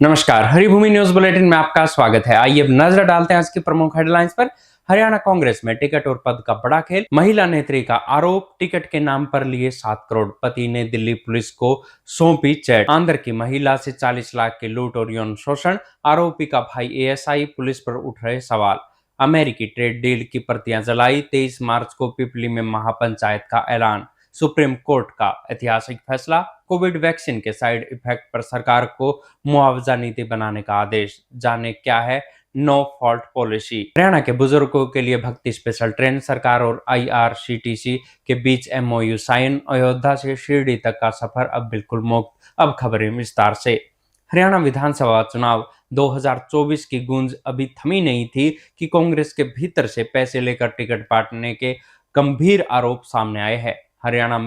नमस्कार, Haribhoomi news bulletin में आपका स्वागत है। आइए अब नजर डालते हैं आज की प्रमुख हेडलाइंस पर। हरियाणा कांग्रेस में टिकट और पद का बड़ा खेल, महिला नेत्री का आरोप, टिकट के नाम पर लिए 7 करोड़, पति ने दिल्ली पुलिस को सौंपी चैट। आंध्र की महिला से 40 लाख की लूट और यौन शोषण, आरोपी का भाई एएसआई, पुलिस पर उठ रहे सवाल। अमेरिकी ट्रेड डील की प्रतियां जलाई, 23 मार्च को पिपली में महापंचायत का ऐलान। सुप्रीम कोर्ट का ऐतिहासिक फैसला, कोविड वैक्सीन के साइड इफेक्ट पर सरकार को मुआवजा नीति बनाने का आदेश। जाने क्या है नो फॉल्ट पॉलिसी। हरियाणा के बुजुर्गों के लिए भक्ति स्पेशल ट्रेन, सरकार और आईआरसीटीसी के बीच एमओयू साइन। अयोध्या से शिरडी तक का सफर अब बिल्कुल मुफ्त। अब खबरें विस्तार से। हरियाणा विधानसभा चुनाव 2024 की गूंज अभी थमी नहीं थी कि कांग्रेस के भीतर से पैसे लेकर टिकट बांटने के गंभीर आरोप सामने आए हैं। हरियाणा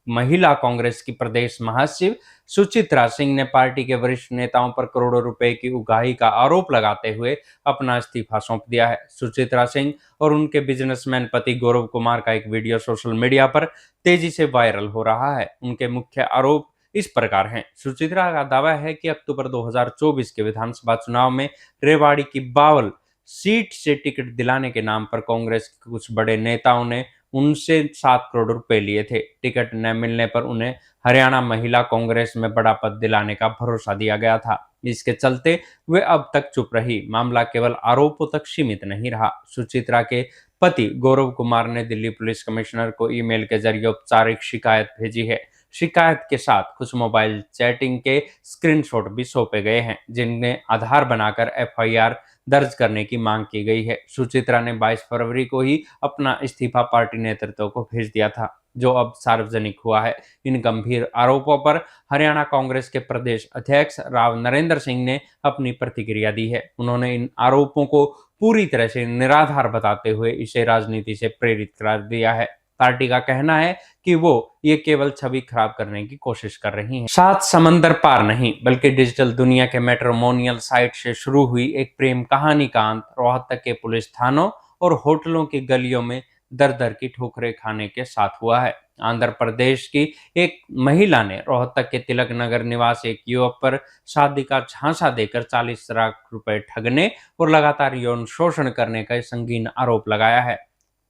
महिला कांग्रेस की प्रदेश महासचिव सुचित्रा सिंह ने पार्टी के वरिष्ठ नेताओं पर करोड़ों रुपए की उगाही का आरोप लगाते हुए अपना इस्तीफा सौंप दिया है। सुचित्रा सिंह और उनके बिजनेसमैन पति गौरव कुमार का एक वीडियो सोशल मीडिया पर तेजी से वायरल हो रहा है। उनके मुख्य आरोप इस प्रकार हैं। सुचित्रा का दावा है कि अक्टूबर 2024 के विधानसभा चुनाव में रेवाड़ी की बावल सीट से टिकट दिलाने के नाम पर कांग्रेस के कुछ बड़े नेताओं ने उनसे 7 करोड़ रुपए लिए थे। टिकट न मिलने पर उन्हें हरियाणा महिला कांग्रेस में बड़ा पद दिलाने का भरोसा दिया गया था। इसके चलते वे अब तक चुप रही। मामला केवल आरोपों तक सीमित नहीं रहा। सुचित्रा के पति गौरव कुमार ने दिल्ली पुलिस कमिश्नर को ईमेल के जरिए औपचारिक शिकायत भेजी है। शिकायत के साथ कुछ मोबाइल चैटिंग के स्क्रीनशॉट भी सौंपे गए हैं, जिनमें आधार बनाकर एफआईआर दर्ज करने की मांग की गई है। सुचित्रा ने 22 फरवरी को ही अपना इस्तीफा पार्टी नेतृत्व को भेज दिया था, जो अब सार्वजनिक हुआ है। इन गंभीर आरोपों पर हरियाणा कांग्रेस के प्रदेश अध्यक्ष राव नरेंद्र सिंह ने अपनी प्रतिक्रिया दी है। उन्होंने इन आरोपों को पूरी तरह से निराधार बताते हुए इसे राजनीति से प्रेरित करार दिया है। पार्टी का कहना है कि वो ये केवल छवि खराब करने की कोशिश कर रही है। 7 समंदर पार नहीं, बल्कि डिजिटल दुनिया के मैट्रिमोनियल साइट से शुरू हुई एक प्रेम कहानी का अंत रोहतक के पुलिस थानों और होटलों की गलियों में दर दर की ठोकरें खाने के साथ हुआ है। आंध्र प्रदेश की एक महिला ने रोहतक के तिलक नगर निवासी एक युवक पर शादी का झांसा देकर 40 लाख रुपए ठगने और लगातार यौन शोषण करने का संगीन आरोप लगाया है।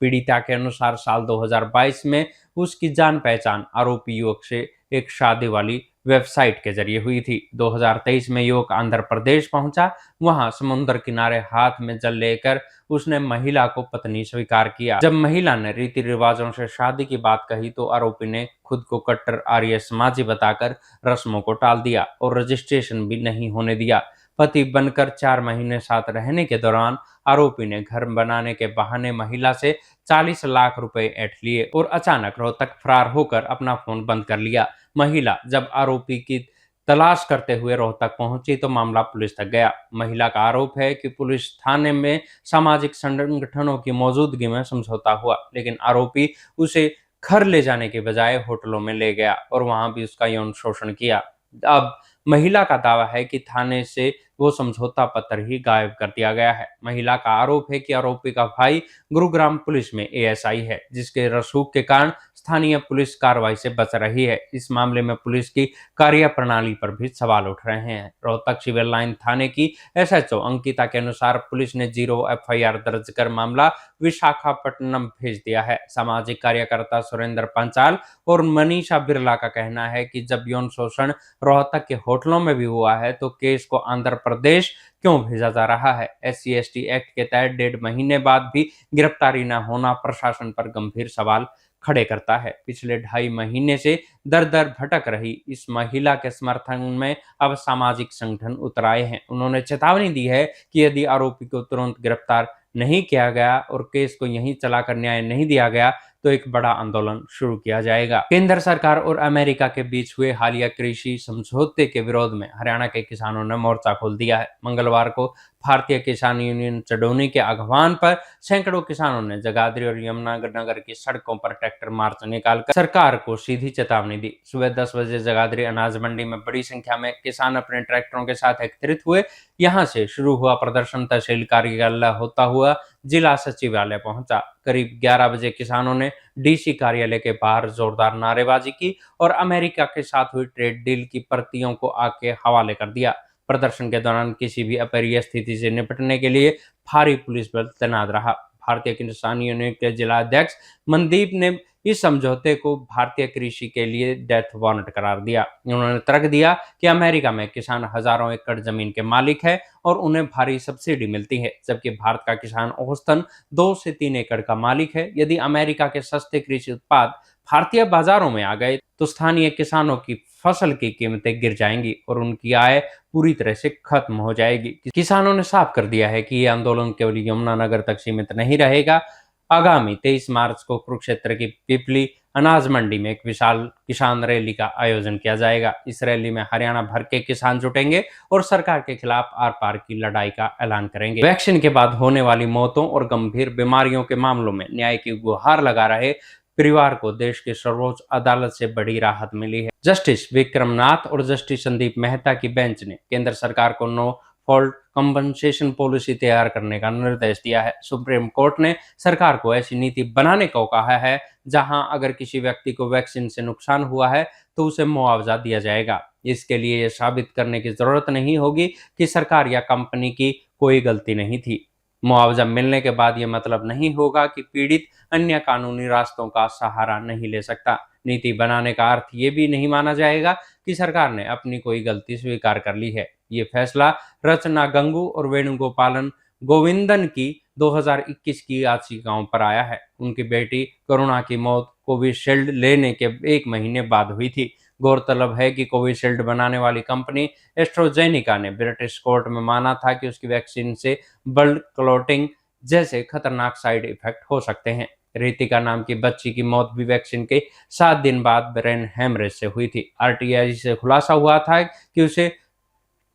पीड़िता के अनुसार साल 2022 में उसकी जान पहचान आरोपी युवक से एक शादी वाली वेबसाइट के जरिए हुई थी। 2023 में युवक आंध्र प्रदेश पहुंचा। वहां समुद्र किनारे हाथ में जल लेकर उसने महिला को पत्नी स्वीकार किया। जब महिला ने रीति रिवाजों से शादी की बात कही तो आरोपी ने खुद को कट्टर आर्य समाजी बताकर रस्मों को टाल दिया और रजिस्ट्रेशन भी नहीं होने दिया। पति बनकर 4 महीने साथ रहने के दौरान आरोपी ने घर बनाने के बहाने महिला से 40 लाख रुपए ऐंठ लिए और अचानक रोहतक फरार होकर अपना फोन बंद कर लिया। महिला जब आरोपी की तलाश करते हुए रोहतक पहुंची तो मामला पुलिस तक गया। महिला का आरोप है कि पुलिस थाने में सामाजिक संगठनों की मौजूदगी में समझौता हुआ, लेकिन आरोपी उसे घर ले जाने के बजाय होटलों में ले गया और वहां भी उसका यौन शोषण किया। अब महिला का दावा है कि थाने से वो समझौता पत्र ही गायब कर दिया गया है। महिला का आरोप है कि आरोपी का भाई गुरुग्राम पुलिस में एएसआई है, जिसके रसूख के कारण स्थानीय पुलिस कार्रवाई से बच रही है। इस मामले में पुलिस की कार्यप्रणाली पर भी सवाल उठ रहे हैं। रोहतक सिविल लाइन थाने की एसएचओ अंकिता के अनुसार पुलिस ने 0 एफआईआर दर्ज कर मामला विशाखापट्टनम भेज दिया है। सामाजिक कार्यकर्ता सुरेंद्र पंचाल और मनीषा बिरला का कहना है कि जब यौन शोषण रोहतक के होटलों में भी हुआ है तो केस को आंध्र प्रदेश क्यों भेजा जा रहा है। SC/ST एक्ट के तहत 1.5 महीने बाद भी गिरफ्तारी न होना प्रशासन पर गंभीर सवाल खड़े करता है। पिछले 2.5 महीने से दर दर भटक रही इस महिला के समर्थन में अब सामाजिक संगठन उतर आए हैं। उन्होंने चेतावनी दी है कि यदि आरोपी को तुरंत गिरफ्तार नहीं किया गया और केस को यहीं चलाकर न्याय नहीं दिया गया तो एक बड़ा आंदोलन शुरू किया जाएगा। केंद्र सरकार और अमेरिका के बीच हुए हालिया कृषि समझौते के विरोध में हरियाणा के किसानों ने मोर्चा खोल दिया है। मंगलवार को भारतीय किसान यूनियन चडोनी के आह्वान पर सैकड़ों किसानों ने जगाधरी और यमुनानगर की सड़कों पर ट्रैक्टर मार्च निकालकर सरकार को सीधी चेतावनी दी। सुबह 10 बजे जगाधरी अनाज मंडी में बड़ी संख्या में किसान अपने ट्रैक्टरों के साथ एकत्रित हुए। यहां से शुरू हुआ प्रदर्शन तहसील कार्यालय होता हुआ जिला सचिवालय पहुंचा। करीब 11 बजे किसानों ने डीसी कार्यालय के बाहर जोरदार नारेबाजी की और अमेरिका के साथ हुई ट्रेड डील की प्रतियों को आग के हवाले कर दिया। प्रदर्शन के दौरान किसी भी अप्रिय स्थिति से निपटने के लिए भारी पुलिस बल तैनात रहा। भारतीय किसान यूनियन के जिला अध्यक्ष मनदीप ने इस समझौते को भारतीय कृषि के लिए डेथ वारंट करार दिया। उन्होंने तर्क दिया कि अमेरिका में किसान हजारों एकड़ जमीन के मालिक है और उन्हें भारी सब्सिडी मिलती है, जबकि भारत का किसान औसतन 2 से 3 एकड़ का मालिक है। यदि अमेरिका के सस्ते कृषि उत्पाद भारतीय बाजारों में आ गए तो स्थानीय किसानों की फसल की कीमतें गिर जाएंगी और उनकी आय पूरी तरह से खत्म हो जाएगी। किसानों ने साफ कर दिया है कि यह आंदोलन केवल यमुनानगर तक सीमित नहीं रहेगा। आगामी 23 मार्च को कुरुक्षेत्र की पिपली अनाज मंडी में एक विशाल किसान रैली का आयोजन किया जाएगा। इस रैली में हरियाणा भर के किसान जुटेंगे और सरकार के खिलाफ आर पार की लड़ाई का ऐलान करेंगे। वैक्सीन के बाद होने वाली मौतों और गंभीर बीमारियों के मामलों में न्याय की गुहार लगा रहे परिवार को देश की सर्वोच्च अदालत से बड़ी राहत मिली है। जस्टिस विक्रमनाथ और जस्टिस संदीप मेहता की बेंच ने केंद्र सरकार को नो फॉल्ट कंपनसेशन पॉलिसी तैयार करने का निर्देश दिया है। सुप्रीम कोर्ट ने सरकार को ऐसी नीति बनाने को कहा है जहां अगर किसी व्यक्ति को वैक्सीन से नुकसान हुआ है तो उसे मुआवजा दिया जाएगा। इसके लिए यह साबित करने की जरूरत नहीं होगी कि सरकार या कंपनी की कोई गलती नहीं थी। मुआवजा मिलने के बाद यह मतलब नहीं होगा कि पीड़ित अन्य कानूनी रास्तों का सहारा नहीं ले सकता। नीति बनाने का अर्थ ये भी नहीं माना जाएगा कि सरकार ने अपनी कोई गलती स्वीकार कर ली है। ये फैसला रचना गंगू और वेणुगोपालन गोविंदन की 2021 की याचिकाओं पर आया है। उनकी बेटी करुणा की मौत कोविशील्ड लेने के 1 महीने बाद हुई थी। गौरतलब है कि कोविशील्ड बनाने वाली कंपनी एस्ट्राजेनेका ने ब्रिटिश कोर्ट में माना था कि उसकी वैक्सीन से ब्लड क्लॉटिंग जैसे खतरनाक साइड इफेक्ट हो सकते हैं। रितिका नाम की बच्ची की मौत भी वैक्सीन के 7 दिन बाद ब्रेन हेमरेज से हुई थी। आरटीआई से खुलासा हुआ था कि उसे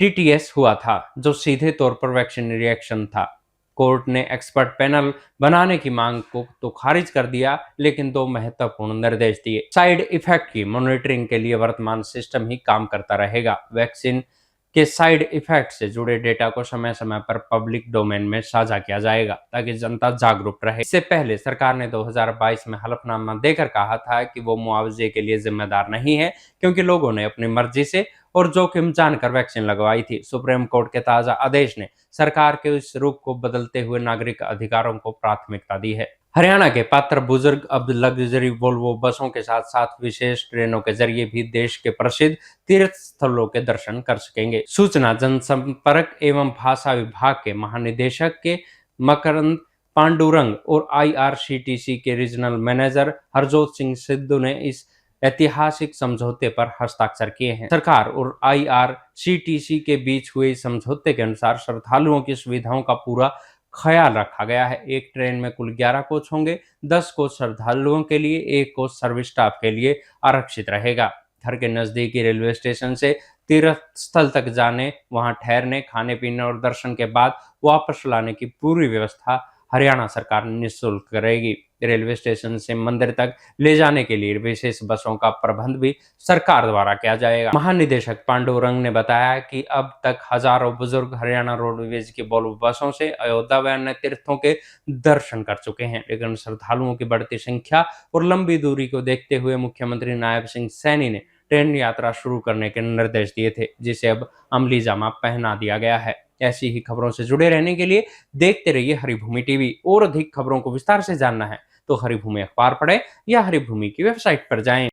टीटीएस हुआ था, जो सीधे तौर पर वैक्सीन रिएक्शन था। कोर्ट ने एक्सपर्ट पैनल बनाने की मांग को तो खारिज कर दिया, लेकिन 2 महत्वपूर्ण निर्देश दिए। साइड इफेक्ट की मॉनिटरिंग के लिए वर्तमान सिस्टम ही काम करता रहेगा। वैक्सीन के साइड इफेक्ट से जुड़े डेटा को समय समय पर पब्लिक डोमेन में साझा किया जाएगा ताकि जनता जागरूक रहे। इससे पहले सरकार ने 2022 में हलफनामा देकर कहा था कि वो मुआवजे के लिए जिम्मेदार नहीं है, क्योंकि लोगों ने अपनी मर्जी से और जोखिम जानकर वैक्सीन लगवाई थी। सुप्रीम कोर्ट के ताजा आदेश ने सरकार के इस रुख को बदलते हुए नागरिक अधिकारों को प्राथमिकता दी है। हरियाणा के पात्र बुजुर्ग अब लग्जरी वोल्वो बसों के साथ साथ विशेष ट्रेनों के जरिए भी देश के प्रसिद्ध तीर्थ स्थलों के दर्शन कर सकेंगे। सूचना जनसंपर्क एवं भाषा विभाग के महानिदेशक के मकरंद पांडुरंग और आईआरसीटीसी के रीजनल मैनेजर हरजोत सिंह सिद्धू ने इस ऐतिहासिक समझौते पर हस्ताक्षर किए हैं। सरकार और आईआरसीटीसी के बीच हुए समझौते के अनुसार श्रद्धालुओं की सुविधाओं का पूरा ख्याल रखा गया है। एक ट्रेन में कुल 11 कोच होंगे। 10 कोच श्रद्धालुओं के लिए, 1 कोच सर्विस स्टाफ के लिए आरक्षित रहेगा। घर के नजदीकी रेलवे स्टेशन से तीर्थ स्थल तक जाने, वहां ठहरने, खाने पीने और दर्शन के बाद वापस लाने की पूरी व्यवस्था हरियाणा सरकार निःशुल्क करेगी। रेलवे स्टेशन से मंदिर तक ले जाने के लिए विशेष बसों का प्रबंध भी सरकार द्वारा किया जाएगा। महानिदेशक पांडुरंग ने बताया कि अब तक हजारों बुजुर्ग हरियाणा रोडवेज की वोल्वो बसों से अयोध्या व अन्य तीर्थों के दर्शन कर चुके हैं, लेकिन श्रद्धालुओं की बढ़ती संख्या और लंबी दूरी को देखते हुए मुख्यमंत्री नायब सिंह सैनी ने ट्रेन यात्रा शुरू करने के निर्देश दिए थे, जिसे अब अमली जामा पहना दिया गया है। ऐसी ही खबरों से जुड़े रहने के लिए देखते रहिए हरिभूमि टीवी। और अधिक खबरों को विस्तार से जानना है तो हरिभूमि अखबार पढ़ें या हरिभूमि की वेबसाइट पर जाएं।